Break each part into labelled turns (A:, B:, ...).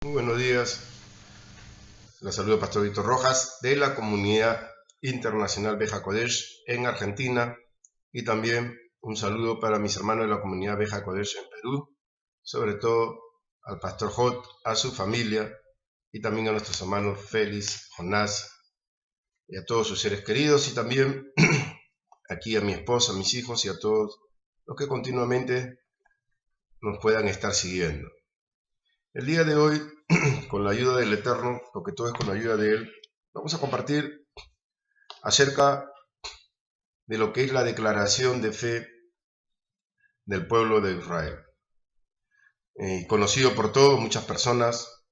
A: Muy buenos días. La saludo Pastor Víctor Rojas de la Comunidad Internacional Beja Kodesh en Argentina, y también un saludo para mis hermanos de la Comunidad Beja Kodesh en Perú, sobre todo al Pastor Hot, a su familia, y también a nuestros hermanos Félix, Jonás y a todos sus seres queridos, y también aquí a mi esposa, a mis hijos y a todos los que continuamente nos puedan estar siguiendo. El día de hoy, con la ayuda del Eterno, porque todo es con la ayuda de Él, vamos a compartir acerca de lo que es la declaración de fe del pueblo de Israel. Conocido por todos, muchas personas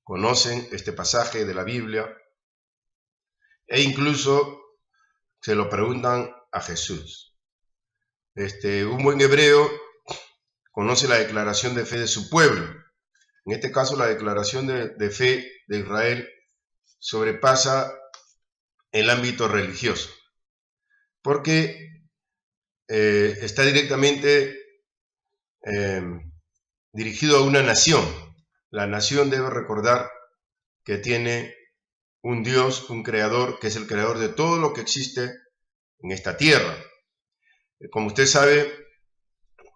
A: conocen este pasaje de la Biblia e incluso se lo preguntan a Jesús. Un buen hebreo conoce la declaración de fe de su pueblo. En este caso, la declaración de fe de Israel sobrepasa el ámbito religioso, porque está directamente dirigido a una nación. La nación debe recordar que tiene un Dios, un creador, que es el creador de todo lo que existe en esta tierra. Como usted sabe,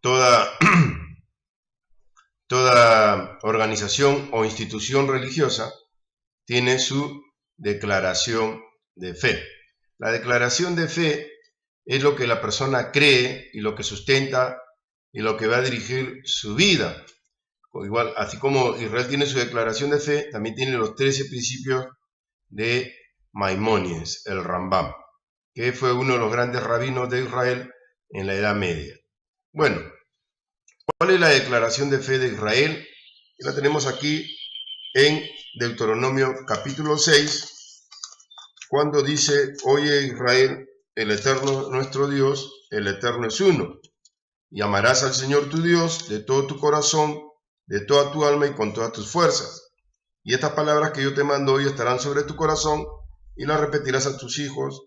A: toda organización o institución religiosa tiene su declaración de fe. La declaración de fe es lo que la persona cree y lo que sustenta y lo que va a dirigir su vida. Igual, así como Israel tiene su declaración de fe, también tiene los 13 principios de Maimónides, el Rambam, que fue uno de los grandes rabinos de Israel en la Edad Media. Bueno, ¿cuál es la declaración de fe de Israel? La tenemos aquí en Deuteronomio capítulo 6, cuando dice: Oye Israel, el Eterno nuestro Dios, el Eterno es uno, y amarás al Señor tu Dios de todo tu corazón, de toda tu alma y con todas tus fuerzas. Y estas palabras que yo te mando hoy estarán sobre tu corazón, y las repetirás a tus hijos,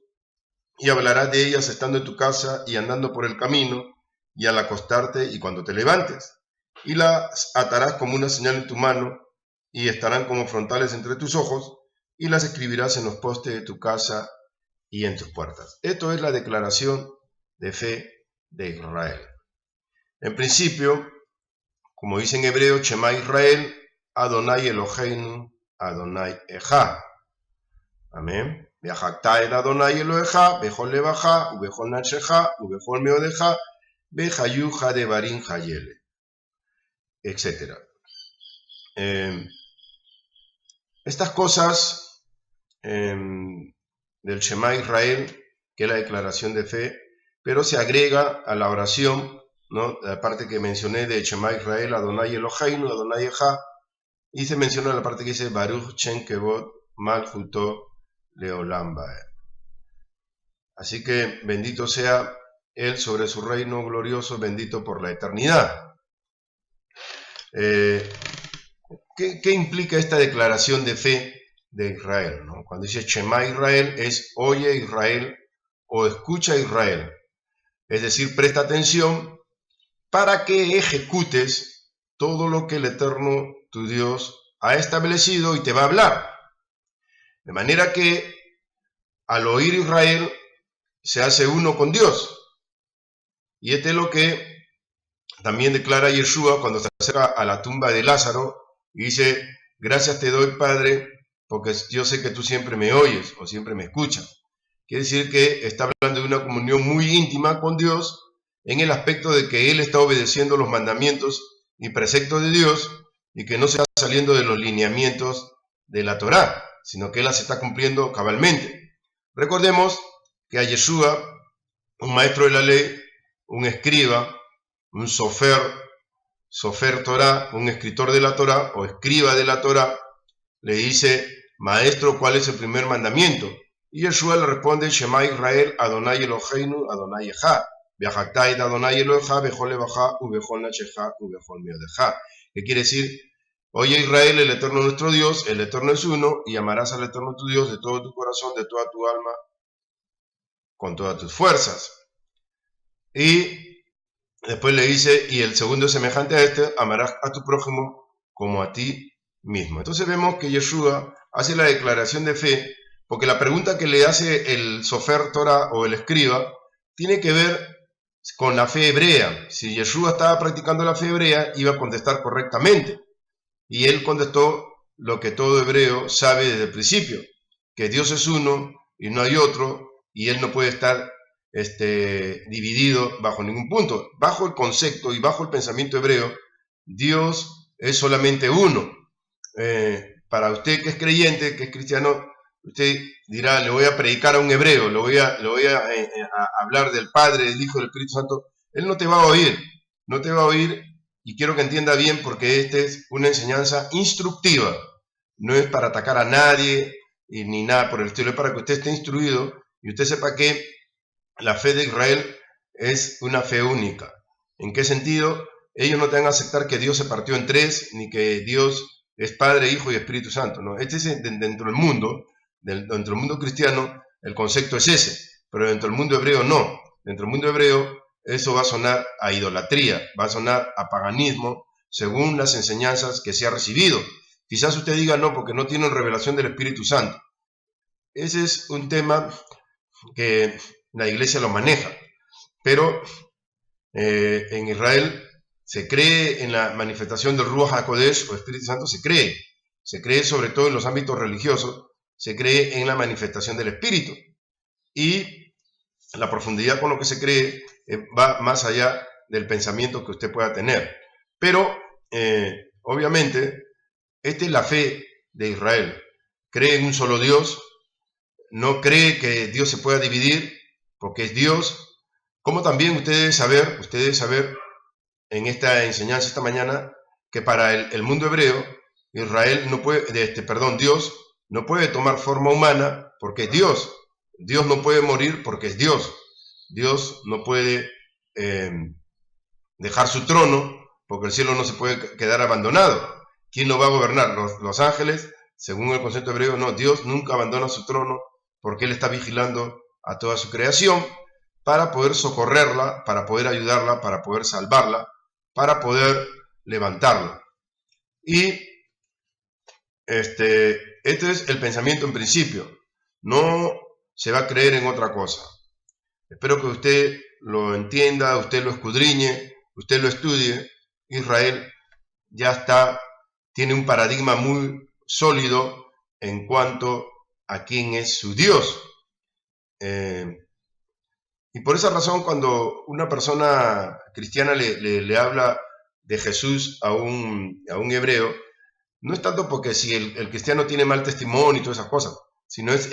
A: y hablarás de ellas estando en tu casa y andando por el camino, y al acostarte y cuando te levantes, y las atarás como una señal en tu mano, y estarán como frontales entre tus ojos, y las escribirás en los postes de tu casa y en tus puertas. Esto es la declaración de fe de Israel. En principio, como dice en hebreo, Shema Israel, Adonai Eloheinu, Adonai Echad. Amén. Ve'achakta et Adonai Elohecha, bechol levacha, ubechol nafshecha, ubechol meodecha, bechayuja devarim hayele, etc. Estas cosas del Shema Israel, que es la declaración de fe, pero se agrega a la oración, ¿no? La parte que mencioné de Shema Israel, Adonai Eloheinu, Adonai Echad, y se menciona la parte que dice Baruch Shem Kevod Malchuto Leolam Vaed. Así que bendito sea Él sobre su reino glorioso, bendito por la eternidad. ¿Qué implica esta declaración de fe de Israel, ¿no? Cuando dice Shema Israel, es oye Israel o escucha Israel. Es decir, presta atención para que ejecutes todo lo que el Eterno, tu Dios, ha establecido y te va a hablar. De manera que al oír Israel se hace uno con Dios. Y este es lo que también declara Yeshua cuando se acerca a la tumba de Lázaro y dice: gracias te doy, Padre, porque yo sé que tú siempre me oyes o siempre me escuchas. Quiere decir que está hablando de una comunión muy íntima con Dios, en el aspecto de que Él está obedeciendo los mandamientos y preceptos de Dios y que no se está saliendo de los lineamientos de la Torá, sino que Él las está cumpliendo cabalmente. Recordemos que a Yeshua, un maestro de la ley, un escriba, un sofer Torah, un escritor de la Torah o escriba de la Torah, le dice: maestro, ¿cuál es el primer mandamiento? Y Yeshua le responde: Shema Israel, Adonai Eloheinu, Adonai Echad. Ve'achakta et Adonai Elohecha, bechol levacha, ubechol nafshecha, ubechol meodecha. ¿Qué quiere decir? Oye Israel, el Eterno nuestro Dios, el Eterno es uno, y amarás al Eterno tu Dios de todo tu corazón, de toda tu alma, con todas tus fuerzas. Y después le dice: y el segundo es semejante a este: amarás a tu prójimo como a ti mismo. Entonces vemos que Yeshua hace la declaración de fe, porque la pregunta que le hace el Sofer Torah o el escriba tiene que ver con la fe hebrea. Si Yeshua estaba practicando la fe hebrea, iba a contestar correctamente. Y él contestó lo que todo hebreo sabe desde el principio, que Dios es uno y no hay otro, y él no puede estar dividido bajo ningún punto. Bajo el concepto y bajo el pensamiento hebreo, Dios es solamente uno. Para usted que es creyente, que es cristiano, usted dirá, le voy a predicar a un hebreo, le voy a hablar del Padre, del Hijo, del Espíritu Santo. Él no te va a oír, no te va a oír, y quiero que entienda bien, porque esta es una enseñanza instructiva, no es para atacar a nadie ni nada por el estilo, es para que usted esté instruido y usted sepa que la fe de Israel es una fe única. ¿En qué sentido? Ellos no te van a aceptar que Dios se partió en tres, ni que Dios es Padre, Hijo y Espíritu Santo, ¿no? Este es dentro del mundo cristiano, el concepto es ese, pero dentro del mundo hebreo no. Dentro del mundo hebreo eso va a sonar a idolatría, va a sonar a paganismo, según las enseñanzas que se ha recibido. Quizás usted diga no, porque no tienen revelación del Espíritu Santo. Ese es un tema que la iglesia lo maneja, pero en Israel se cree en la manifestación del Ruach HaKodesh o Espíritu Santo, se cree sobre todo en los ámbitos religiosos, se cree en la manifestación del Espíritu, y la profundidad con lo que se cree va más allá del pensamiento que usted pueda tener. Pero obviamente esta es la fe de Israel. Cree en un solo Dios, no cree que Dios se pueda dividir, porque es Dios. Como también usted debe saber en esta enseñanza esta mañana, que para el mundo hebreo, Israel no puede, Dios no puede tomar forma humana porque es Dios. Dios no puede morir porque es Dios. Dios no puede dejar su trono porque el cielo no se puede quedar abandonado. ¿Quién lo va a gobernar? Los ángeles, según el concepto hebreo, no. Dios nunca abandona su trono porque Él está vigilando a toda su creación para poder socorrerla, para poder ayudarla, para poder salvarla, para poder levantarla. Y este es el pensamiento en principio. No se va a creer en otra cosa. Espero que usted lo entienda, usted lo escudriñe, usted lo estudie. Israel ya tiene un paradigma muy sólido en cuanto a quién es su Dios. Y por esa razón, cuando una persona cristiana le habla de Jesús a un hebreo, no es tanto porque si el cristiano tiene mal testimonio y todas esas cosas, sino es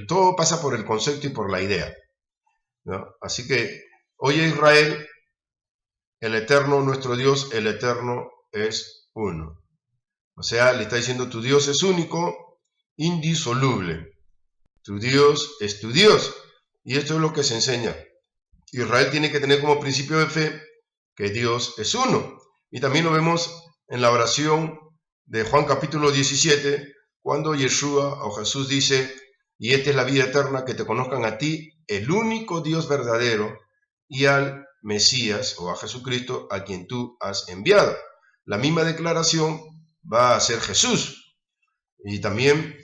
A: todo pasa por el concepto y por la idea, ¿no? Así que, oye Israel, el eterno, nuestro Dios, el eterno es uno. O sea, le está diciendo, tu Dios es único, indisoluble. Tu Dios es tu Dios. Y esto es lo que se enseña. Israel tiene que tener como principio de fe que Dios es uno. Y también lo vemos en la oración de Juan capítulo 17, cuando Yeshua o Jesús dice, y esta es la vida eterna, que te conozcan a ti, el único Dios verdadero, y al Mesías o a Jesucristo, a quien tú has enviado. La misma declaración va a hacer Jesús. Y también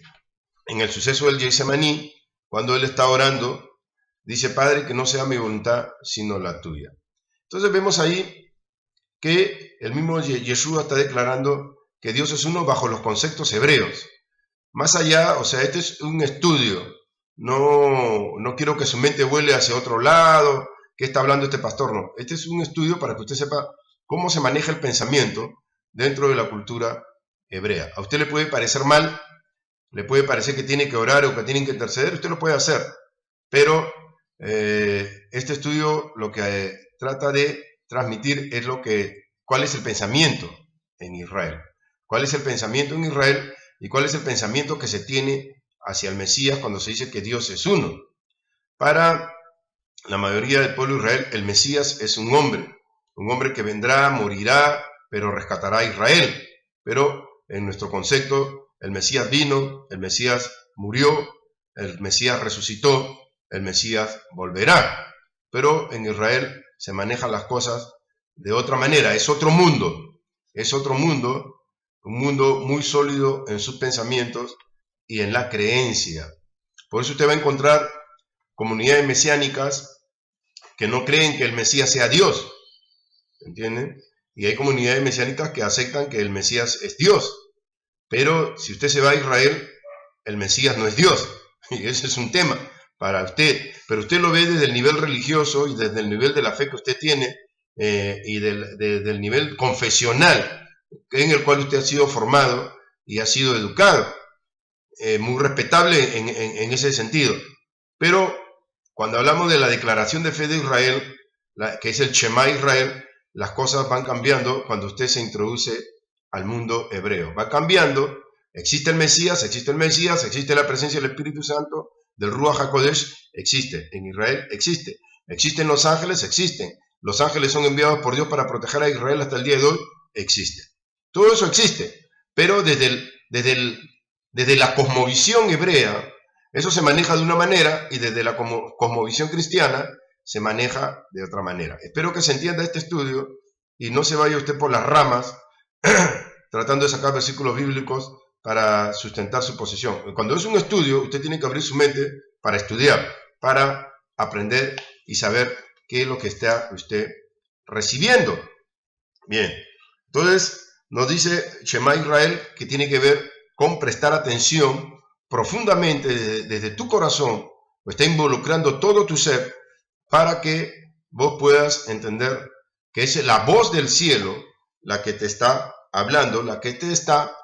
A: en el suceso del Getsemaní, cuando él está orando, dice, Padre, que no sea mi voluntad, sino la tuya. Entonces vemos ahí que el mismo Yeshua está declarando que Dios es uno bajo los conceptos hebreos. Más allá, o sea, este es un estudio. No quiero que su mente vuele hacia otro lado. ¿Qué está hablando este pastor? No. Este es un estudio para que usted sepa cómo se maneja el pensamiento dentro de la cultura hebrea. A usted le puede parecer mal, le puede parecer que tiene que orar o que tiene que interceder, usted lo puede hacer. Pero este estudio lo que trata de transmitir es cuál es el pensamiento en Israel. ¿Cuál es el pensamiento en Israel y cuál es el pensamiento que se tiene hacia el Mesías cuando se dice que Dios es uno? Para la mayoría del pueblo de Israel, el Mesías es un hombre que vendrá, morirá, pero rescatará a Israel. Pero en nuestro concepto, el Mesías vino, el Mesías murió, el Mesías resucitó, el Mesías volverá. Pero en Israel se manejan las cosas de otra manera, es otro mundo un mundo muy sólido en sus pensamientos y en la creencia. Por eso usted va a encontrar comunidades mesiánicas que no creen que el Mesías sea Dios, ¿entienden? Y hay comunidades mesiánicas que aceptan que el Mesías es Dios. Pero si usted se va a Israel, el Mesías no es Dios. Y ese es un tema para usted. Pero usted lo ve desde el nivel religioso y desde el nivel de la fe que usted tiene y del nivel confesional en el cual usted ha sido formado y ha sido educado. Muy respetable en ese sentido. Pero cuando hablamos de la declaración de fe de Israel, que es el Shema Israel, las cosas van cambiando cuando usted se introduce al mundo hebreo. Va cambiando, existe el Mesías, existe la presencia del Espíritu Santo, del Ruach HaKodesh, existe. En Israel existe. Existen los ángeles, existen. Los ángeles son enviados por Dios para proteger a Israel hasta el día de hoy, existe. Todo eso existe, pero desde la cosmovisión hebrea, eso se maneja de una manera y desde la cosmovisión cristiana se maneja de otra manera. Espero que se entienda este estudio y no se vaya usted por las ramas tratando de sacar versículos bíblicos para sustentar su posición. Cuando es un estudio, usted tiene que abrir su mente para estudiar, para aprender y saber qué es lo que está usted recibiendo. Bien, entonces nos dice Shema Israel que tiene que ver con prestar atención profundamente desde tu corazón, o está involucrando todo tu ser para que vos puedas entender que es la voz del cielo la que te está hablando, la que te está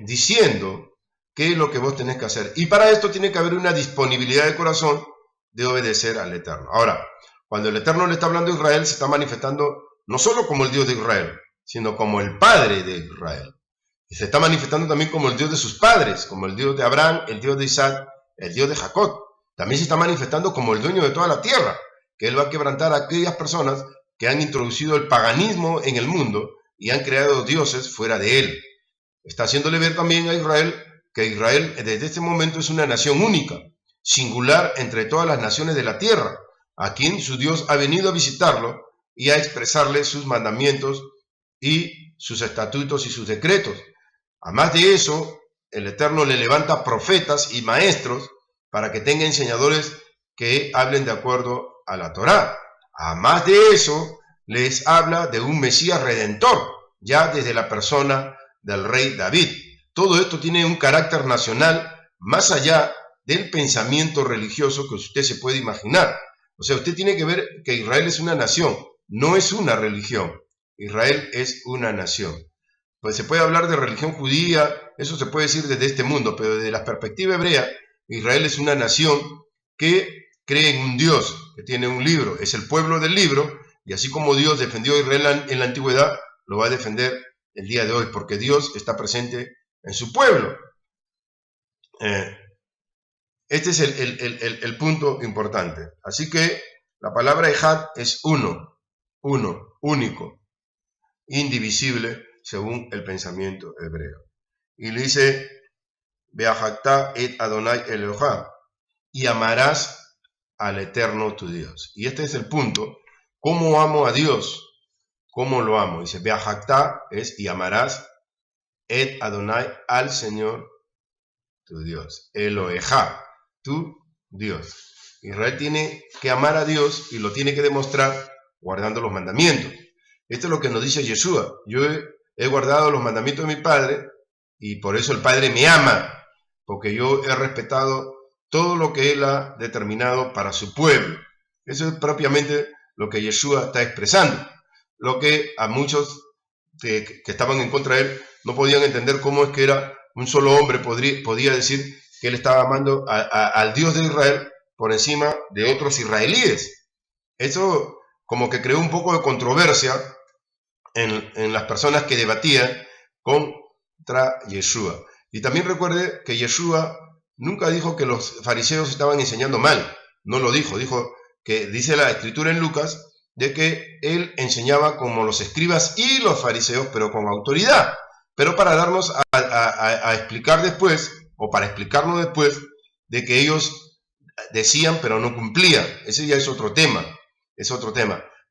A: diciendo qué es lo que vos tenés que hacer. Y para esto tiene que haber una disponibilidad de corazón de obedecer al Eterno. Ahora, cuando el Eterno le está hablando a Israel, se está manifestando no solo como el Dios de Israel, sino como el Padre de Israel. Y se está manifestando también como el Dios de sus padres, como el Dios de Abraham, el Dios de Isaac, el Dios de Jacob. También se está manifestando como el dueño de toda la tierra, que Él va a quebrantar a aquellas personas que han introducido el paganismo en el mundo y han creado dioses fuera de Él. Está haciéndole ver también a Israel que Israel desde este momento es una nación única, singular entre todas las naciones de la tierra, a quien su Dios ha venido a visitarlo y a expresarle sus mandamientos y sus estatutos y sus decretos. Además de eso, el Eterno le levanta profetas y maestros para que tenga enseñadores que hablen de acuerdo a la Torá. Además de eso, les habla de un Mesías redentor, ya desde la persona del rey David. Todo esto tiene un carácter nacional más allá del pensamiento religioso que usted se puede imaginar. O sea, usted tiene que ver que Israel es una nación, no es una religión. Israel es una nación. Pues se puede hablar de religión judía, eso se puede decir desde este mundo, pero desde la perspectiva hebrea, Israel es una nación que cree en un Dios, que tiene un libro, es el pueblo del libro, y así como Dios defendió a Israel en la antigüedad, lo va a defender el día de hoy, porque Dios está presente en su pueblo. Este es el punto importante. Así que la palabra Ejad es uno, único, indivisible, según el pensamiento hebreo. Y le dice, Beajaktá et Adonai Elohá, y amarás al Eterno tu Dios. Y este es el punto. ¿Cómo amo a Dios? ¿Cómo lo amo? Dice, Beajaktá es, y amarás et Adonai al Señor tu Dios. Elohá, tu Dios. Israel tiene que amar a Dios y lo tiene que demostrar guardando los mandamientos. Esto es lo que nos dice Yeshua. Yo he guardado los mandamientos de mi Padre y por eso el Padre me ama, porque yo he respetado todo lo que Él ha determinado para su pueblo. Eso es propiamente lo que Yeshua está expresando. Lo que a muchos que estaban en contra de Él no podían entender cómo es que era un solo hombre, podía decir que Él estaba amando al Dios de Israel por encima de otros israelíes. Eso como que creó un poco de controversia en las personas que debatían contra Yeshua. Y también recuerde que Yeshua nunca dijo que los fariseos estaban enseñando mal, no lo dijo, dijo que dice la escritura en Lucas de que él enseñaba como los escribas y los fariseos, pero con autoridad, pero para darnos a explicar después, o para explicarnos después, de que ellos decían pero no cumplían. Ese ya es otro tema,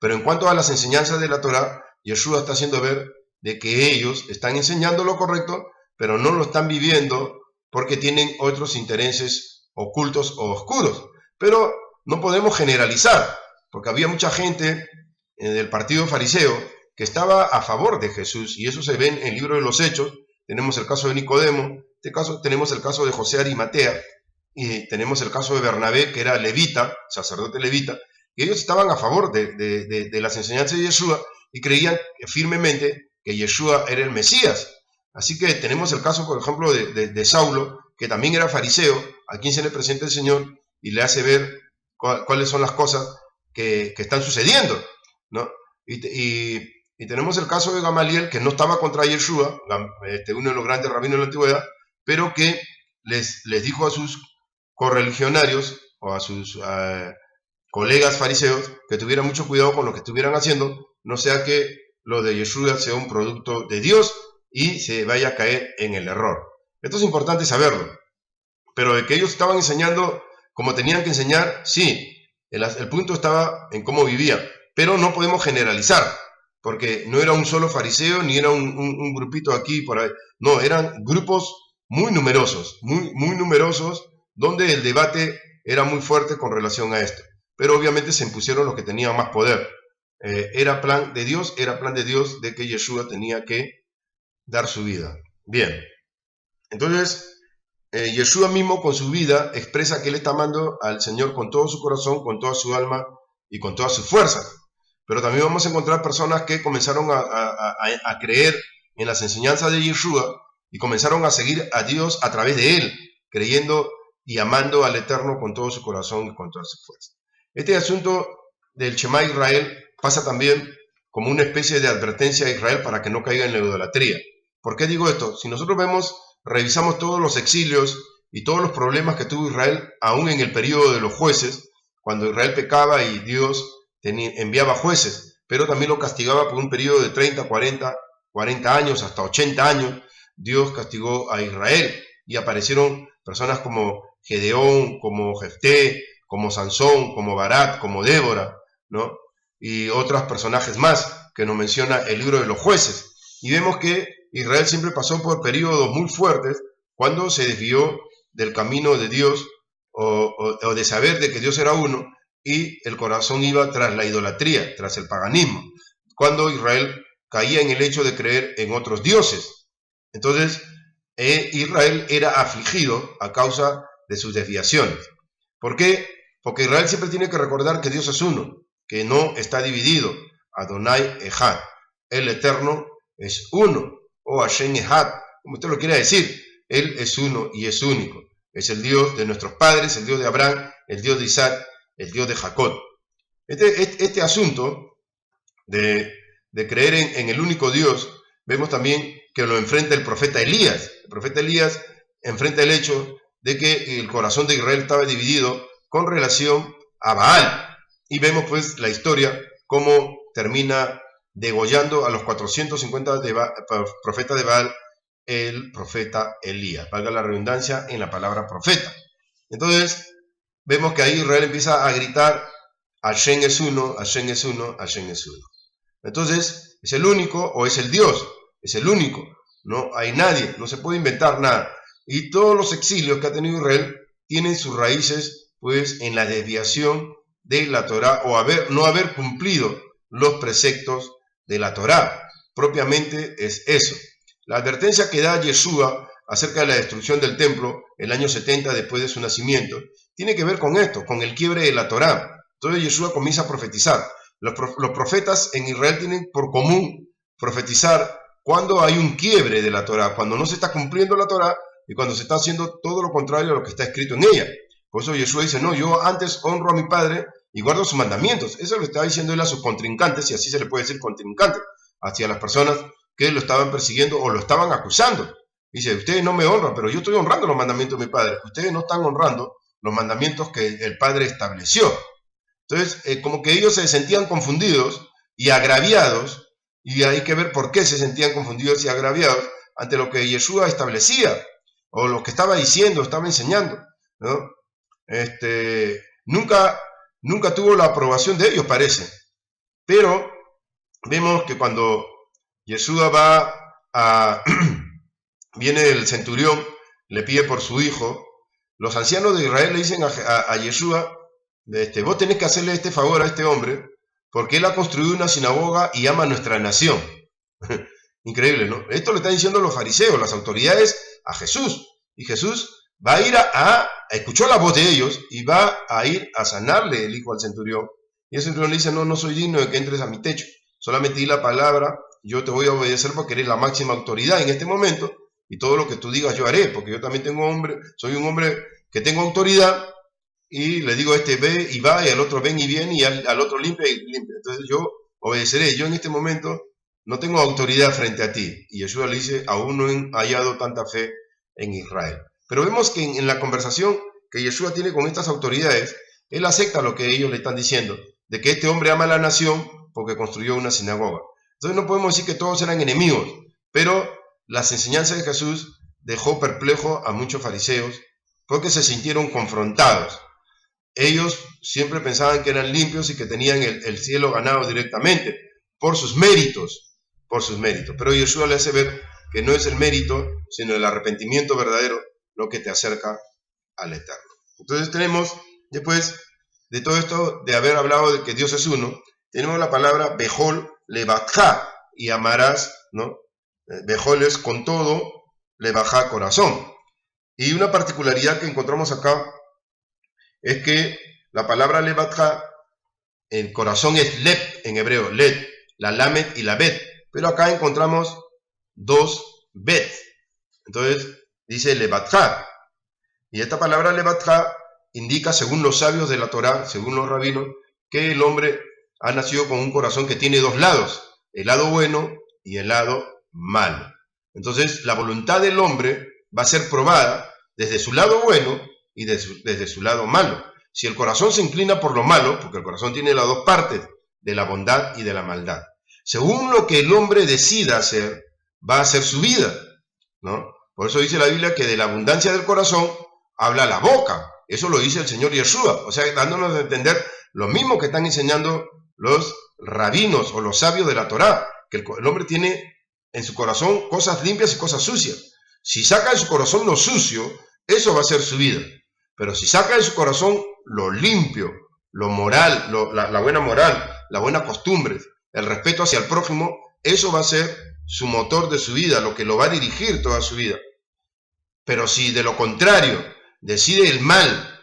A: pero en cuanto a las enseñanzas de la Torá, Yeshua está haciendo ver de que ellos están enseñando lo correcto, pero no lo están viviendo porque tienen otros intereses ocultos o oscuros. Pero no podemos generalizar, porque había mucha gente del partido fariseo que estaba a favor de Jesús, y eso se ve en el libro de los Hechos. Tenemos el caso de Nicodemo, en este caso tenemos el caso de José Arimatea, y tenemos el caso de Bernabé, que era levita, sacerdote levita, y ellos estaban a favor de las enseñanzas de Yeshua y creían firmemente que Yeshua era el Mesías. Así que tenemos el caso, por ejemplo, de Saulo, que también era fariseo, a quien se le presenta el Señor y le hace ver cuáles son las cosas que están sucediendo, ¿no? Y tenemos el caso de Gamaliel, que no estaba contra Yeshua, uno de los grandes rabinos de la antigüedad, pero que les dijo a sus correligionarios o a sus colegas fariseos que tuvieran mucho cuidado con lo que estuvieran haciendo, no sea que lo de Yeshua sea un producto de Dios y se vaya a caer en el error. Esto es importante saberlo, pero de que ellos estaban enseñando como tenían que enseñar, sí, el punto estaba en cómo vivían, pero no podemos generalizar, porque no era un solo fariseo, ni era un grupito aquí por ahí, no, eran grupos muy numerosos, muy numerosos, donde el debate era muy fuerte con relación a esto, pero obviamente se impusieron los que tenían más poder. Era plan de Dios de que Yeshua tenía que dar su vida. Bien, entonces Yeshua mismo con su vida expresa que él está amando al Señor con todo su corazón, con toda su alma y con todas sus fuerzas. Pero también vamos a encontrar personas que comenzaron a creer en las enseñanzas de Yeshua y comenzaron a seguir a Dios a través de él, creyendo y amando al Eterno con todo su corazón y con toda su fuerza. Este asunto del Shema Israel pasa también como una especie de advertencia a Israel para que no caiga en la idolatría. ¿Por qué digo esto? Si nosotros revisamos todos los exilios y todos los problemas que tuvo Israel, aún en el periodo de los jueces, cuando Israel pecaba y Dios enviaba jueces, pero también lo castigaba por un periodo de 30, 40 años, hasta 80 años, Dios castigó a Israel y aparecieron personas como Gedeón, como Jefté, como Sansón, como Barak, como Débora, ¿no? Y otros personajes más que nos menciona el libro de los jueces. Y vemos que Israel siempre pasó por periodos muy fuertes cuando se desvió del camino de Dios o de saber de que Dios era uno, y el corazón iba tras la idolatría, tras el paganismo, cuando Israel caía en el hecho de creer en otros dioses. Entonces, Israel era afligido a causa de sus desviaciones. ¿Por qué? Porque Israel siempre tiene que recordar que Dios es uno, que no está dividido. Adonai Echad, el Eterno es uno, o Hashem Echad, como usted lo quiera decir. Él es uno y es único. Es el Dios de nuestros padres, el Dios de Abraham, el Dios de Isaac, el Dios de Jacob. Este asunto de creer en el único Dios, vemos también que lo enfrenta el profeta Elías. El profeta Elías enfrenta el hecho de que el corazón de Israel estaba dividido con relación a Baal. Y vemos pues la historia, cómo termina degollando a los 450 profetas de Baal, el profeta Elías. Valga la redundancia en la palabra profeta. Entonces, vemos que ahí Israel empieza a gritar, Hashem es uno, Hashem es uno, Hashem es uno. Entonces, ¿es el único o es el Dios? Es el único. No hay nadie, no se puede inventar nada. Y todos los exilios que ha tenido Israel tienen sus raíces pues en la desviación de la Torá o no haber cumplido los preceptos de la Torá. Propiamente es eso. La advertencia que da Yeshua acerca de la destrucción del templo el año 70 después de su nacimiento tiene que ver con esto, con el quiebre de la Torá. Entonces Yeshua comienza a profetizar. Los profetas en Israel tienen por común profetizar cuando hay un quiebre de la Torá, cuando no se está cumpliendo la Torá y cuando se está haciendo todo lo contrario a lo que está escrito en ella. Por eso Yeshua dice, no, yo antes honro a mi Padre y guardo sus mandamientos. Eso lo estaba diciendo él a sus contrincantes, y así se le puede decir contrincantes, hacia las personas que lo estaban persiguiendo o lo estaban acusando. Dice, ustedes no me honran, pero yo estoy honrando los mandamientos de mi Padre. Ustedes no están honrando los mandamientos que el Padre estableció. Entonces, como que ellos se sentían confundidos y agraviados, y hay que ver por qué se sentían confundidos y agraviados ante lo que Yeshua establecía, o lo que estaba diciendo, estaba enseñando, ¿no? Nunca tuvo la aprobación de ellos, parece. Pero vemos que cuando Yeshua viene el centurión, le pide por su hijo. Los ancianos de Israel le dicen a Yeshua, vos tenés que hacerle este favor a este hombre, porque él ha construido una sinagoga y ama a nuestra nación. Increíble, ¿no? Esto le están diciendo los fariseos, las autoridades, a Jesús. Y Jesús va a ir escuchó la voz de ellos y va a ir a sanarle el hijo al centurión. Y el centurión le dice, no soy digno de que entres a mi techo. Solamente di la palabra, yo te voy a obedecer porque eres la máxima autoridad en este momento. Y todo lo que tú digas yo haré, porque yo también soy un hombre que tengo autoridad. Y le digo a este ve y va, y al otro ven y viene, y al otro limpia y limpia. Entonces yo obedeceré. Yo en este momento no tengo autoridad frente a ti. Y Yeshua le dice, aún no he hallado tanta fe en Israel. Pero vemos que en la conversación que Yeshua tiene con estas autoridades, él acepta lo que ellos le están diciendo, de que este hombre ama a la nación porque construyó una sinagoga. Entonces no podemos decir que todos eran enemigos, pero las enseñanzas de Jesús dejó perplejo a muchos fariseos porque se sintieron confrontados. Ellos siempre pensaban que eran limpios y que tenían el cielo ganado directamente por sus méritos. Pero Yeshua le hace ver que no es el mérito, sino el arrepentimiento verdadero lo que te acerca al Eterno. Entonces tenemos, después de todo esto, de haber hablado de que Dios es uno, tenemos la palabra Bejol Levatja, y amarás, ¿no? Bejol es con todo, Levatja corazón. Y una particularidad que encontramos acá es que la palabra Levatja, el corazón es Leb en hebreo, Led, la Lamed y la Bet, pero acá encontramos dos Bet. Entonces dice Levatja, y esta palabra Levatja indica, según los sabios de la Torá, según los rabinos, que el hombre ha nacido con un corazón que tiene dos lados, el lado bueno y el lado malo. Entonces la voluntad del hombre va a ser probada desde su lado bueno y desde su lado malo. Si el corazón se inclina por lo malo, porque el corazón tiene las dos partes, de la bondad y de la maldad, según lo que el hombre decida hacer, va a ser su vida, ¿no? Por eso dice la Biblia que de la abundancia del corazón habla la boca. Eso lo dice el Señor Yeshua, o sea, dándonos a entender lo mismo que están enseñando los rabinos o los sabios de la Torá, que el hombre tiene en su corazón cosas limpias y cosas sucias. Si saca de su corazón lo sucio, eso va a ser su vida. Pero si saca de su corazón lo limpio, lo moral, la buena moral, las buenas costumbres, el respeto hacia el prójimo, eso va a ser su motor de su vida, lo que lo va a dirigir toda su vida. Pero si de lo contrario decide el mal,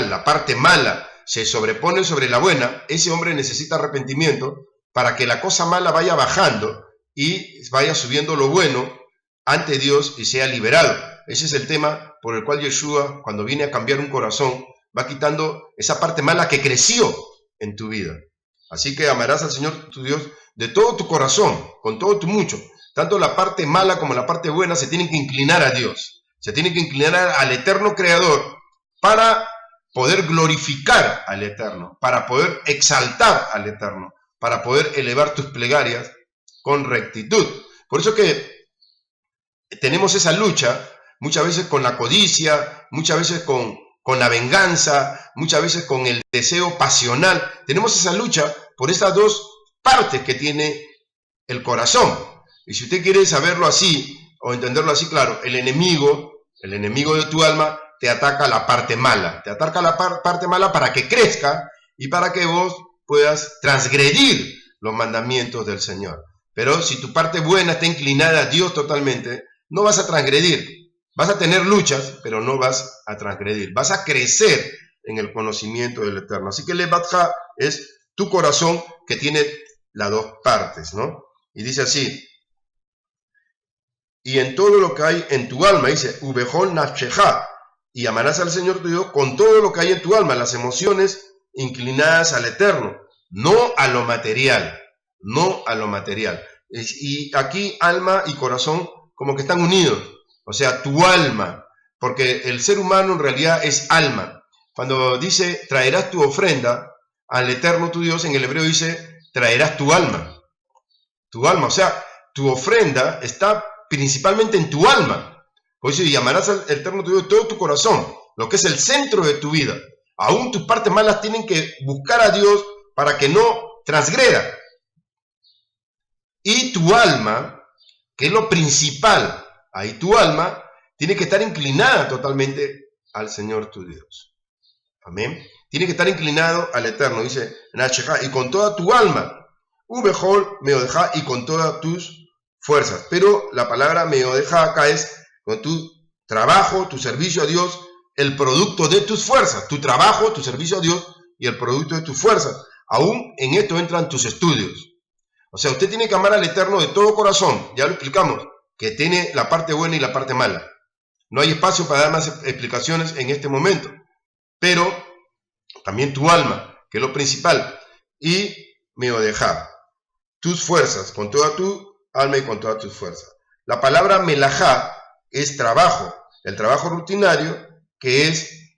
A: la parte mala, se sobrepone sobre la buena, ese hombre necesita arrepentimiento para que la cosa mala vaya bajando y vaya subiendo lo bueno ante Dios y sea liberado. Ese es el tema por el cual Yeshua, cuando viene a cambiar un corazón, va quitando esa parte mala que creció en tu vida. Así que amarás al Señor tu Dios de todo tu corazón, con todo tu mucho. Tanto la parte mala como la parte buena se tienen que inclinar a Dios. Se tienen que inclinar al eterno Creador para poder glorificar al Eterno, para poder exaltar al Eterno, para poder elevar tus plegarias con rectitud. Por eso que tenemos esa lucha, muchas veces con la codicia, muchas veces con la venganza, muchas veces con el deseo pasional. Tenemos esa lucha por estas dos partes que tiene el corazón. Y si usted quiere saberlo así, o entenderlo así, claro, el enemigo de tu alma te ataca la parte mala. Te ataca la parte mala para que crezca y para que vos puedas transgredir los mandamientos del Señor. Pero si tu parte buena está inclinada a Dios totalmente, no vas a transgredir. Vas a tener luchas, pero no vas a transgredir. Vas a crecer en el conocimiento del Eterno. Así que Levatja es tu corazón que tiene las dos partes, ¿no? Y dice así, y en todo lo que hay en tu alma, dice, Ubejol nafsheja, y amarás al Señor tu Dios con todo lo que hay en tu alma, las emociones inclinadas al Eterno, no a lo material, no a lo material. Y aquí alma y corazón como que están unidos, o sea, tu alma, porque el ser humano en realidad es alma. Cuando dice, traerás tu ofrenda al Eterno tu Dios, en el hebreo dice, traerás tu alma, o sea, tu ofrenda está principalmente en tu alma. Por eso llamarás al Eterno tu Dios de todo tu corazón, lo que es el centro de tu vida. Aún tus partes malas tienen que buscar a Dios para que no transgreda. Y tu alma, que es lo principal, ahí tu alma tiene que estar inclinada totalmente al Señor tu Dios. Amén. Tiene que estar inclinado al Eterno, dice Nacheja, y con toda tu alma, Ubejol meodeja, y con todas tus fuerzas. Pero la palabra meodeja acá es con tu trabajo, tu servicio a Dios, el producto de tus fuerzas. Tu trabajo, tu servicio a Dios y el producto de tus fuerzas. Aún en esto entran tus estudios. O sea, usted tiene que amar al Eterno de todo corazón. Ya lo explicamos, que tiene la parte buena y la parte mala. No hay espacio para dar más explicaciones en este momento. Pero también tu alma, que es lo principal. Y meodeja, tus fuerzas, con toda tu alma y con todas tus fuerzas. La palabra melajá es trabajo, el trabajo rutinario, que es,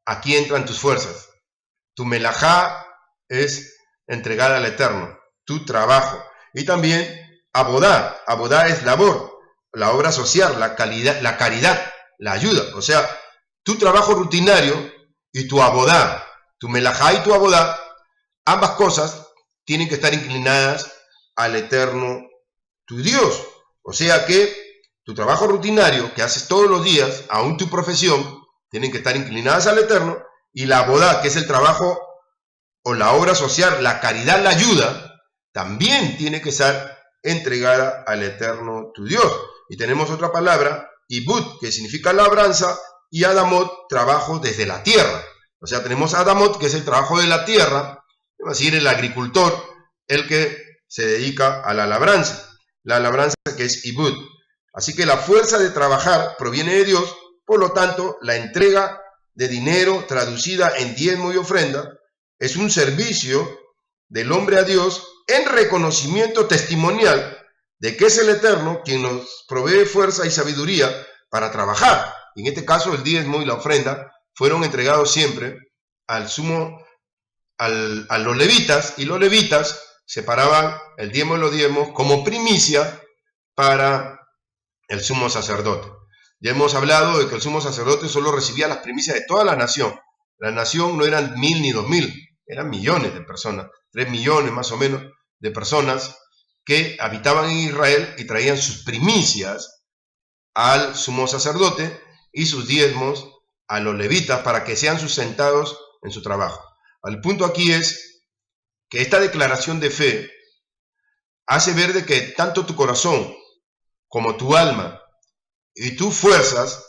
A: aquí entran tus fuerzas. Tu melajá es entregar al Eterno, tu trabajo. Y también abodá es labor, la obra social, la caridad, la ayuda. O sea, tu trabajo rutinario y tu abodá, tu melajá y tu abodá, ambas cosas tienen que estar inclinadas al Eterno, tu Dios. O sea que tu trabajo rutinario que haces todos los días, aún tu profesión, tienen que estar inclinadas al Eterno, y la abodá, que es el trabajo o la obra social, la caridad, la ayuda, también tiene que estar entregada al Eterno, tu Dios. Y tenemos otra palabra, ibud, que significa labranza, y adamot, trabajo desde la tierra. O sea, tenemos adamot, que es el trabajo de la tierra, es decir, el agricultor, el que se dedica a la labranza que es ibud. Así que la fuerza de trabajar proviene de Dios, por lo tanto, la entrega de dinero traducida en diezmo y ofrenda es un servicio del hombre a Dios en reconocimiento testimonial de que es el Eterno quien nos provee fuerza y sabiduría para trabajar. En este caso, el diezmo y la ofrenda fueron entregados siempre al sumo, a los levitas, y los levitas separaban el diezmo y los diezmos como primicia para el sumo sacerdote. Ya hemos hablado de que el sumo sacerdote solo recibía las primicias de toda la nación. La nación no eran 1000 ni 2000, eran millones de personas, 3 millones más o menos de personas que habitaban en Israel y traían sus primicias al sumo sacerdote y sus diezmos a los levitas para que sean sustentados en su trabajo. El punto aquí es que esta declaración de fe hace ver de que tanto tu corazón como tu alma y tus fuerzas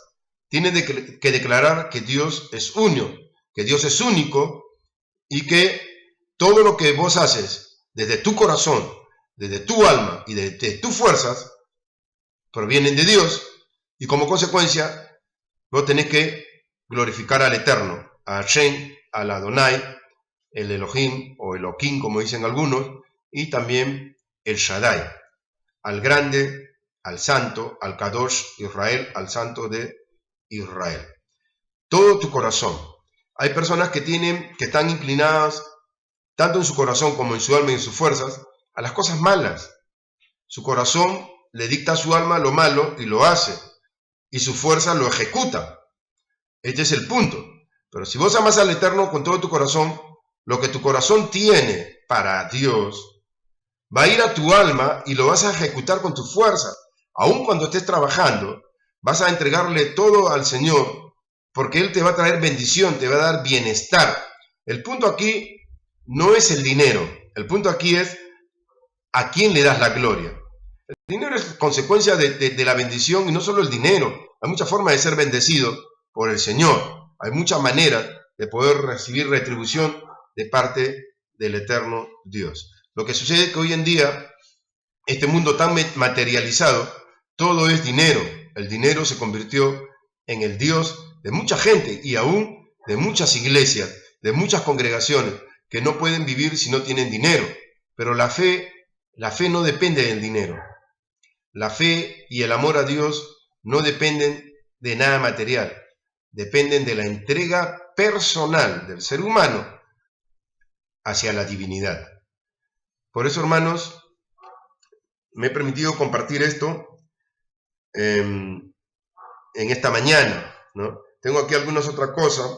A: tienen que declarar que Dios es uno, que Dios es único, y que todo lo que vos haces desde tu corazón, desde tu alma y desde tus fuerzas provienen de Dios, y como consecuencia vos tenés que glorificar al Eterno, a Hashem, al Adonai, el Elohim o Elohim como dicen algunos, y también el Shaddai, al grande, al santo, al Kadosh Israel, al santo de Israel. Todo tu corazón. Hay personas que están inclinadas, tanto en su corazón como en su alma y en sus fuerzas, a las cosas malas. Su corazón le dicta a su alma lo malo y lo hace, y su fuerza lo ejecuta. Este es el punto. Pero si vos amas al Eterno con todo tu corazón, lo que tu corazón tiene para Dios va a ir a tu alma y lo vas a ejecutar con tu fuerza. Aun cuando estés trabajando, vas a entregarle todo al Señor, porque Él te va a traer bendición, te va a dar bienestar. El punto aquí no es el dinero, el punto aquí es a quién le das la gloria. El dinero es consecuencia de la bendición, y no solo el dinero. Hay muchas formas de ser bendecido por el Señor. Hay muchas maneras de poder recibir retribución de parte del Eterno Dios. Lo que sucede es que hoy en día, este mundo tan materializado, todo es dinero. El dinero se convirtió en el Dios de mucha gente, y aún de muchas iglesias, de muchas congregaciones que no pueden vivir si no tienen dinero. Pero la fe no depende del dinero. La fe y el amor a Dios no dependen de nada material, dependen de la entrega personal del ser humano hacia la divinidad. Por eso, hermanos, me he permitido compartir esto en esta mañana, ¿no? Tengo aquí algunas otras cosas,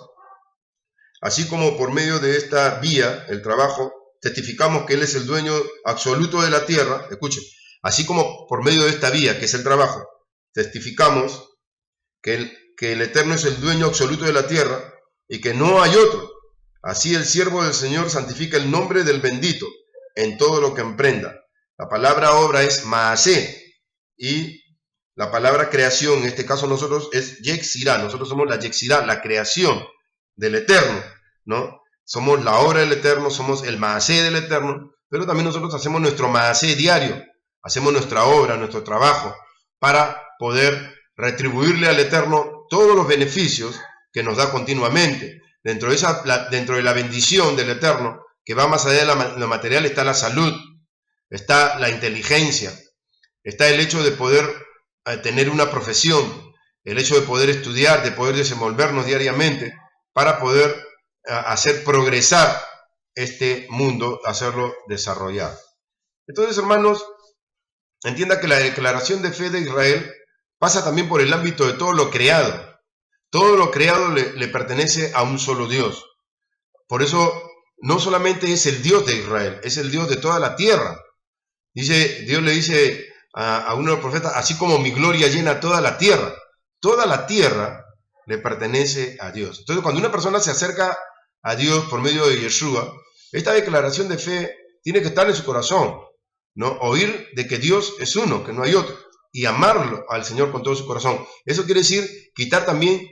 A: así como por medio de esta vía, el trabajo testificamos que Él es el dueño absoluto de la tierra. Escuche, así como por medio de esta vía, que es el trabajo, testificamos que el Eterno es el dueño absoluto de la tierra y que no hay otro. Así el siervo del Señor santifica el nombre del bendito en todo lo que emprenda. La palabra obra es maasé y la palabra creación, en este caso nosotros, es yetzirá. Nosotros somos la yetzirá, la creación del Eterno, ¿no? Somos la obra del Eterno, somos el maasé del Eterno, pero también nosotros hacemos nuestro maasé diario, hacemos nuestra obra, nuestro trabajo, para poder retribuirle al Eterno todos los beneficios que nos da continuamente. Dentro de la bendición del Eterno, que va más allá de lo material, está la salud, está la inteligencia, está el hecho de poder tener una profesión, el hecho de poder estudiar, de poder desenvolvernos diariamente para poder hacer progresar este mundo, hacerlo desarrollar. Entonces, hermanos, entienda que la declaración de fe de Israel pasa también por el ámbito de todo lo creado. Todo lo creado le pertenece a un solo Dios. Por eso, no solamente es el Dios de Israel, es el Dios de toda la tierra. Dios le dice a uno de los profetas, así como mi gloria llena toda la tierra le pertenece a Dios. Entonces, cuando una persona se acerca a Dios por medio de Yeshua, esta declaración de fe tiene que estar en su corazón, ¿no? Oír de que Dios es uno, que no hay otro, y amarlo al Señor con todo su corazón. Eso quiere decir quitar también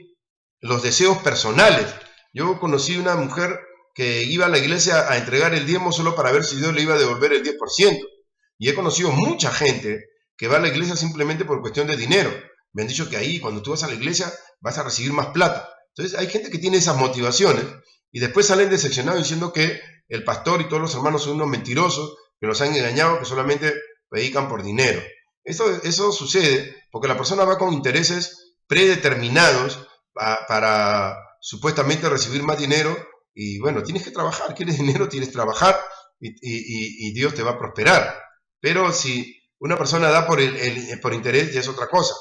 A: los deseos personales. Yo conocí una mujer que iba a la iglesia a entregar el diezmo solo para ver si Dios le iba a devolver el 10%. Y he conocido mucha gente que va a la iglesia simplemente por cuestión de dinero. Me han dicho que ahí, cuando tú vas a la iglesia, vas a recibir más plata. Entonces hay gente que tiene esas motivaciones y después salen decepcionados diciendo que el pastor y todos los hermanos son unos mentirosos, que los han engañado, que solamente predican por dinero. Eso sucede porque la persona va con intereses predeterminados para supuestamente recibir más dinero. Y bueno, tienes que trabajar, quieres dinero, tienes que trabajar y Dios te va a prosperar. Pero si una persona da por interés, ya es otra cosa.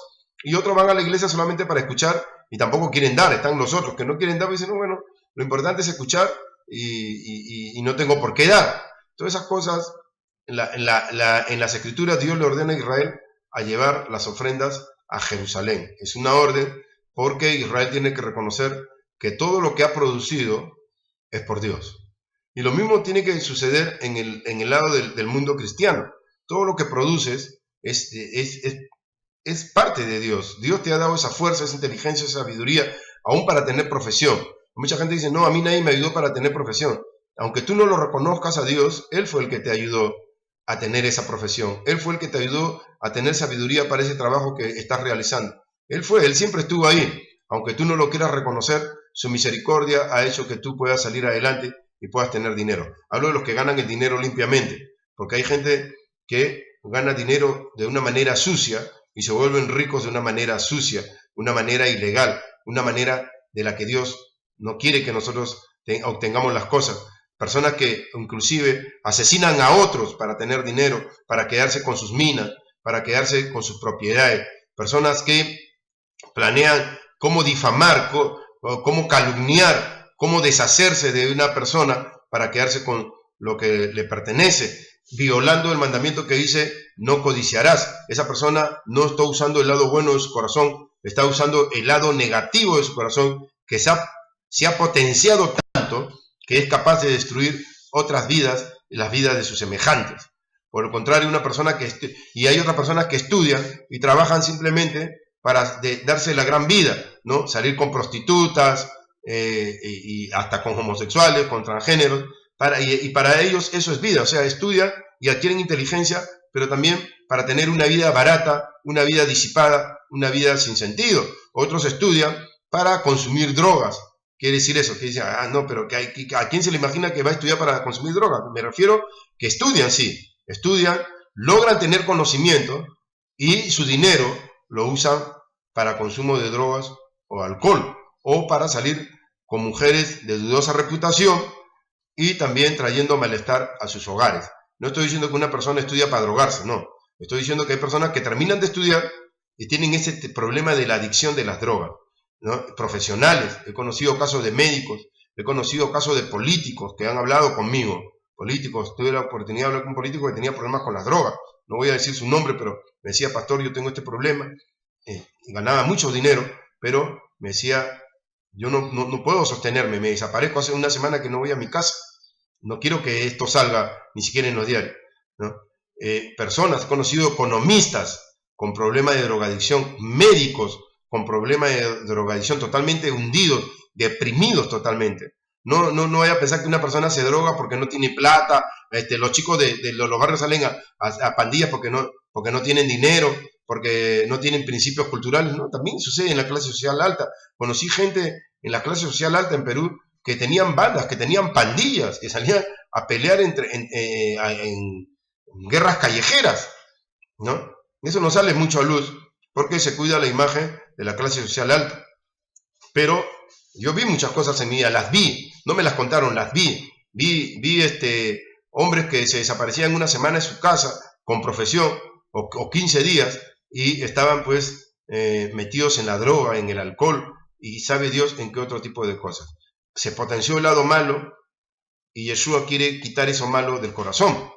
A: Y otros van a la iglesia solamente para escuchar y tampoco quieren dar. Están los otros que no quieren dar y dicen, no, bueno, lo importante es escuchar y no tengo por qué dar. Todas esas cosas, en las escrituras Dios le ordena a Israel a llevar las ofrendas a Jerusalén. Es una orden porque Israel tiene que reconocer que todo lo que ha producido es por Dios. Y lo mismo tiene que suceder en el lado del mundo cristiano. Todo lo que produces es parte de Dios. Dios te ha dado esa fuerza, esa inteligencia, esa sabiduría, aún para tener profesión. Mucha gente dice, no, a mí nadie me ayudó para tener profesión. Aunque tú no lo reconozcas a Dios, Él fue el que te ayudó a tener esa profesión. Él fue el que te ayudó a tener sabiduría para ese trabajo que estás realizando. Él siempre estuvo ahí. Aunque tú no lo quieras reconocer, su misericordia ha hecho que tú puedas salir adelante y puedas tener dinero. Hablo de los que ganan el dinero limpiamente, porque hay gente que gana dinero de una manera sucia y se vuelven ricos de una manera sucia, una manera ilegal, una manera de la que Dios no quiere que nosotros obtengamos las cosas. Personas que inclusive asesinan a otros para tener dinero, para quedarse con sus minas, para quedarse con sus propiedades. Personas que planean cómo difamar, cómo calumniar, cómo deshacerse de una persona para quedarse con lo que le pertenece, violando el mandamiento que dice no codiciarás. Esa persona no está usando el lado bueno de su corazón, está usando el lado negativo de su corazón, que se ha potenciado tanto que es capaz de destruir otras vidas y las vidas de sus semejantes. Por el contrario, y hay otras personas que estudian y trabajan simplemente para darse la gran vida, ¿no? Salir con prostitutas y hasta con homosexuales, con transgéneros, y para ellos eso es vida. O sea, estudian y adquieren inteligencia, pero también para tener una vida barata, una vida disipada, una vida sin sentido. Otros estudian para consumir drogas. Quiere decir eso, que dicen, no, pero ¿a quién se le imagina que va a estudiar para consumir drogas? Me refiero que estudian, sí, estudian, logran tener conocimiento y su dinero lo usan para consumo de drogas o alcohol, o para salir con mujeres de dudosa reputación y también trayendo malestar a sus hogares. No estoy diciendo que una persona estudia para drogarse, no. Estoy diciendo que hay personas que terminan de estudiar y tienen ese problema de la adicción de las drogas, ¿no? Profesionales, he conocido casos de médicos, he conocido casos de políticos que han hablado conmigo, políticos. Tuve la oportunidad de hablar con un político que tenía problemas con las drogas. No voy a decir su nombre, pero me decía, pastor, yo tengo este problema. Y ganaba mucho dinero, pero me decía, yo no puedo sostenerme, me desaparezco hace una semana que no voy a mi casa. No quiero que esto salga ni siquiera en los diarios, ¿no? Personas, he conocido economistas con problemas de drogadicción, médicos con problemas de drogadicción totalmente hundidos, deprimidos totalmente. No vaya a pensar que una persona se droga porque no tiene plata. Los chicos de los barrios salen a pandillas porque no tienen dinero, porque no tienen principios culturales. No, también sucede en la clase social alta. Conocí gente en la clase social alta en Perú que tenían bandas, que tenían pandillas, que salían a pelear en guerras callejeras, ¿no? Eso no sale mucho a luz porque se cuida la imagen de la clase social alta. Pero yo vi muchas cosas en mi vida, las vi, no me las contaron, las vi. Vi hombres que se desaparecían una semana en su casa con profesión o 15 días y estaban pues metidos en la droga, en el alcohol y sabe Dios en qué otro tipo de cosas. Se potenció el lado malo y Yeshua quiere quitar eso malo del corazón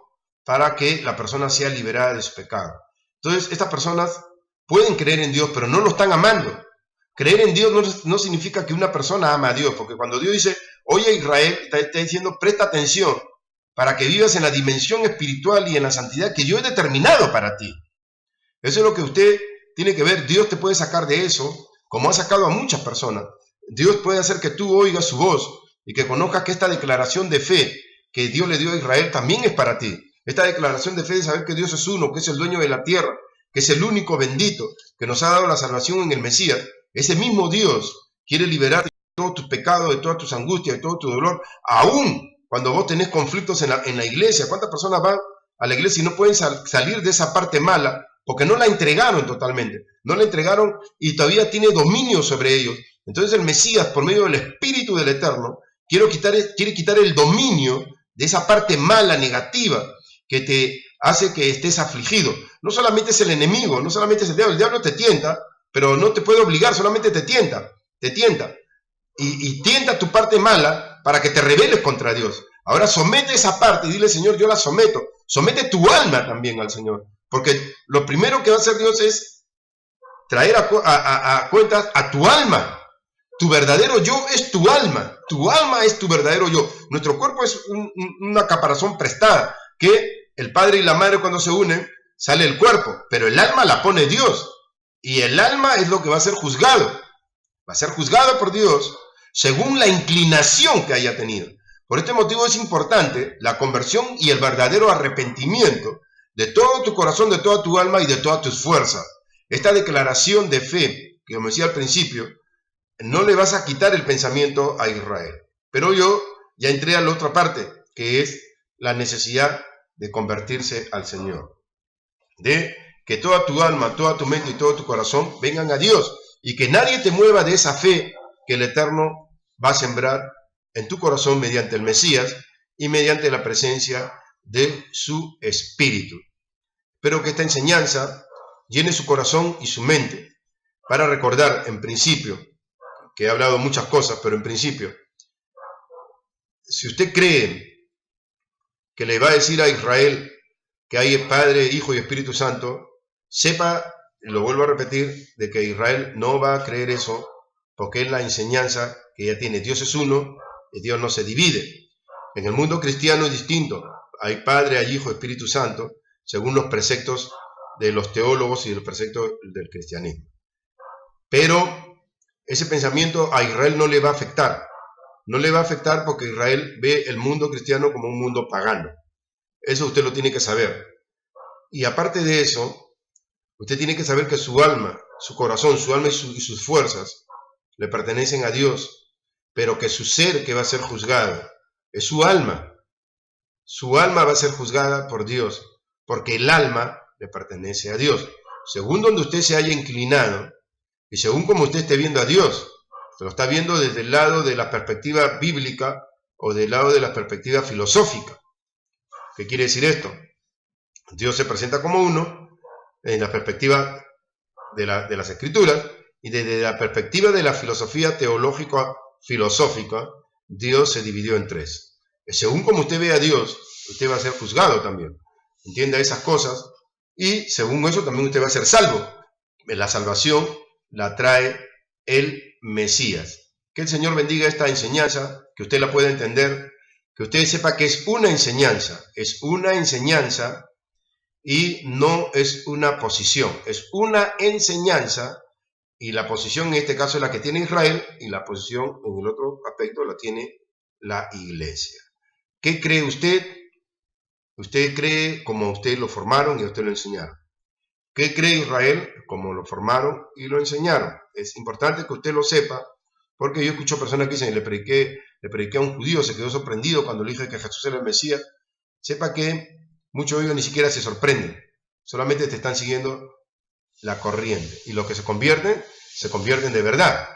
A: para que la persona sea liberada de su pecado. Entonces, estas personas pueden creer en Dios, pero no lo están amando. Creer en Dios no significa que una persona ama a Dios, porque cuando Dios dice, oye Israel, está diciendo, presta atención para que vivas en la dimensión espiritual y en la santidad que yo he determinado para ti. Eso es lo que usted tiene que ver. Dios te puede sacar de eso, como ha sacado a muchas personas. Dios puede hacer que tú oigas su voz y que conozcas que esta declaración de fe que Dios le dio a Israel también es para ti. Esta declaración de fe de saber que Dios es uno, que es el dueño de la tierra, que es el único bendito, que nos ha dado la salvación en el Mesías. Ese mismo Dios quiere liberarte de todos tus pecados, de todas tus angustias, de todo tu dolor, aún cuando vos tenés conflictos en la iglesia. ¿Cuántas personas van a la iglesia y no pueden salir de esa parte mala? Porque no la entregaron totalmente, no la entregaron y todavía tiene dominio sobre ellos. Entonces el Mesías, por medio del Espíritu del Eterno, quiere quitar el dominio de esa parte mala, negativa, que te hace que estés afligido. No solamente es el enemigo, no solamente es el diablo te tienta, pero no te puede obligar, solamente te tienta. Y tienta tu parte mala para que te rebeles contra Dios. Ahora somete esa parte y dile, Señor, yo la someto. Somete tu alma también al Señor. Porque lo primero que va a hacer Dios es traer a cuentas a tu alma. Tu verdadero yo es tu alma. Tu alma es tu verdadero yo. Nuestro cuerpo es una caparazón prestada, que el padre y la madre cuando se unen, sale el cuerpo. Pero el alma la pone Dios. Y el alma es lo que va a ser juzgado. Va a ser juzgado por Dios según la inclinación que haya tenido. Por este motivo es importante la conversión y el verdadero arrepentimiento de todo tu corazón, de toda tu alma y de todas tus fuerzas. Esta declaración de fe, que como decía al principio, no le vas a quitar el pensamiento a Israel. Pero yo ya entré a la otra parte, que es la necesidad de convertirse al Señor. De que toda tu alma, toda tu mente y todo tu corazón vengan a Dios. Y que nadie te mueva de esa fe que el Eterno va a sembrar en tu corazón mediante el Mesías y mediante la presencia de su Espíritu. Espero que esta enseñanza llene su corazón y su mente para recordar en principio, que he hablado muchas cosas, pero en principio, si usted cree que le va a decir a Israel que hay Padre, Hijo y Espíritu Santo, sepa, lo vuelvo a repetir, de que Israel no va a creer eso, porque es la enseñanza que ya tiene. Dios es uno y Dios no se divide. En el mundo cristiano es distinto. Hay Padre, hay Hijo, Espíritu Santo, según los preceptos de los teólogos y los preceptos del cristianismo. Pero ese pensamiento a Israel no le va a afectar. No le va a afectar porque Israel ve el mundo cristiano como un mundo pagano. Eso usted lo tiene que saber. Y aparte de eso, usted tiene que saber que su alma, su corazón, su alma y sus fuerzas le pertenecen a Dios, pero que su ser que va a ser juzgado es su alma. Su alma va a ser juzgada por Dios, porque el alma le pertenece a Dios. Según donde usted se haya inclinado, y según como usted esté viendo a Dios, se lo está viendo desde el lado de la perspectiva bíblica o del lado de la perspectiva filosófica. ¿Qué quiere decir esto? Dios se presenta como uno en la perspectiva de las Escrituras, y desde la perspectiva de la filosofía teológica filosófica, Dios se dividió en tres. Según como usted ve a Dios, usted va a ser juzgado también. Entienda esas cosas. Y según eso también usted va a ser salvo. La salvación la trae el Mesías. Que el Señor bendiga esta enseñanza, que usted la pueda entender, que usted sepa que es una enseñanza y no es una posición, es una enseñanza, y la posición en este caso es la que tiene Israel, y la posición en el otro aspecto la tiene la iglesia. ¿Qué cree usted? Usted cree como usted lo formaron y a usted lo enseñaron. ¿Qué cree Israel? Como lo formaron y lo enseñaron. Es importante que usted lo sepa, porque yo escucho personas que dicen, le prediqué a un judío, se quedó sorprendido cuando le dije que Jesús era el Mesías. Sepa que muchos de ellos ni siquiera se sorprenden, solamente te están siguiendo la corriente. Y los que se convierten de verdad.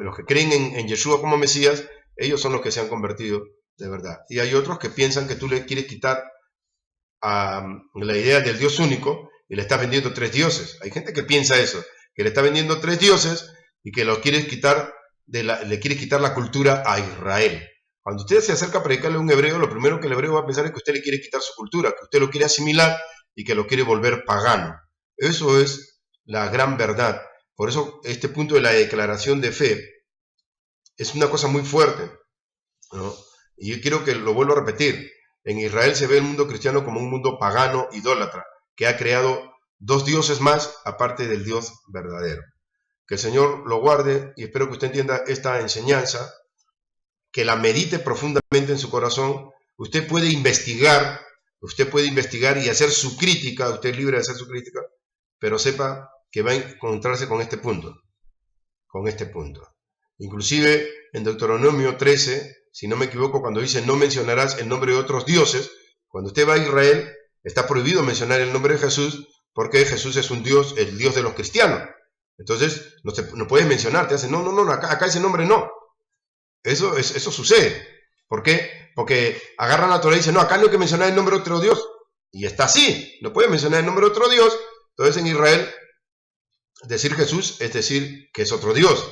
A: Los que creen en Yeshua como Mesías, ellos son los que se han convertido de verdad. Y hay otros que piensan que tú le quieres quitar a la idea del Dios único y le estás vendiendo 3 dioses. Hay gente que piensa eso, que le está vendiendo 3 dioses y que lo quieres quitar le quieres quitar la cultura a Israel. Cuando usted se acerca a predicarle a un hebreo, lo primero que el hebreo va a pensar es que usted le quiere quitar su cultura, que usted lo quiere asimilar y que lo quiere volver pagano. Eso es la gran verdad. Por eso este punto de la declaración de fe es una cosa muy fuerte, ¿no? Y yo quiero que lo vuelvo a repetir. En Israel se ve el mundo cristiano como un mundo pagano, idólatra, que ha creado 2 dioses más aparte del Dios verdadero. Que el Señor lo guarde, y espero que usted entienda esta enseñanza, que la medite profundamente en su corazón. Usted puede investigar y hacer su crítica, usted es libre de hacer su crítica, pero sepa que va a encontrarse con este punto. Inclusive en Deuteronomio 13, si no me equivoco, cuando dice no mencionarás el nombre de otros dioses, cuando usted va a Israel, está prohibido mencionar el nombre de Jesús, porque Jesús es un Dios, el Dios de los cristianos. Entonces, no puedes mencionar, te hacen, no, acá ese nombre no. Eso sucede. ¿Por qué? Porque agarran la Torah y dicen, no, acá no hay que mencionar el nombre de otro Dios. Y está así, no puedes mencionar el nombre de otro Dios. Entonces en Israel, decir Jesús es decir que es otro Dios.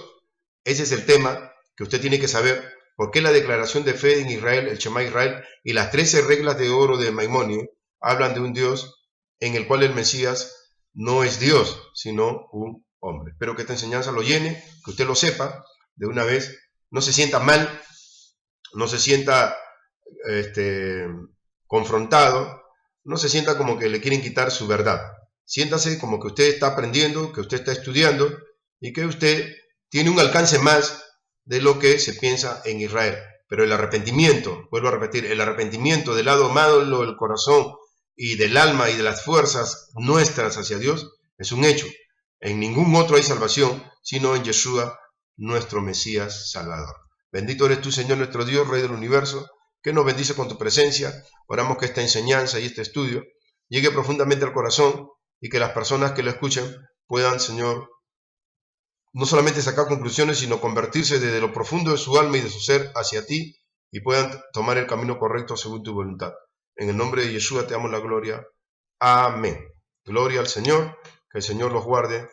A: Ese es el tema que usted tiene que saber. ¿Por qué la declaración de fe en Israel, el Shema Israel, y las 13 reglas de oro de Maimónides hablan de un Dios en el cual el Mesías no es Dios, sino un hombre? Espero que esta enseñanza lo llene, que usted lo sepa de una vez. No se sienta mal, no se sienta confrontado, no se sienta como que le quieren quitar su verdad. Siéntase como que usted está aprendiendo, que usted está estudiando y que usted tiene un alcance más de lo que se piensa en Israel. Pero el arrepentimiento, vuelvo a repetir, el arrepentimiento del lado malo del corazón y del alma y de las fuerzas nuestras hacia Dios es un hecho. En ningún otro hay salvación, sino en Yeshua, nuestro Mesías Salvador. Bendito eres tú, Señor, nuestro Dios, Rey del universo, que nos bendice con tu presencia. Oramos que esta enseñanza y este estudio llegue profundamente al corazón y que las personas que lo escuchen puedan, Señor, no solamente sacar conclusiones, sino convertirse desde lo profundo de su alma y de su ser hacia ti y puedan tomar el camino correcto según tu voluntad. En el nombre de Yeshua te damos la gloria. Amén. Gloria al Señor, que el Señor los guarde.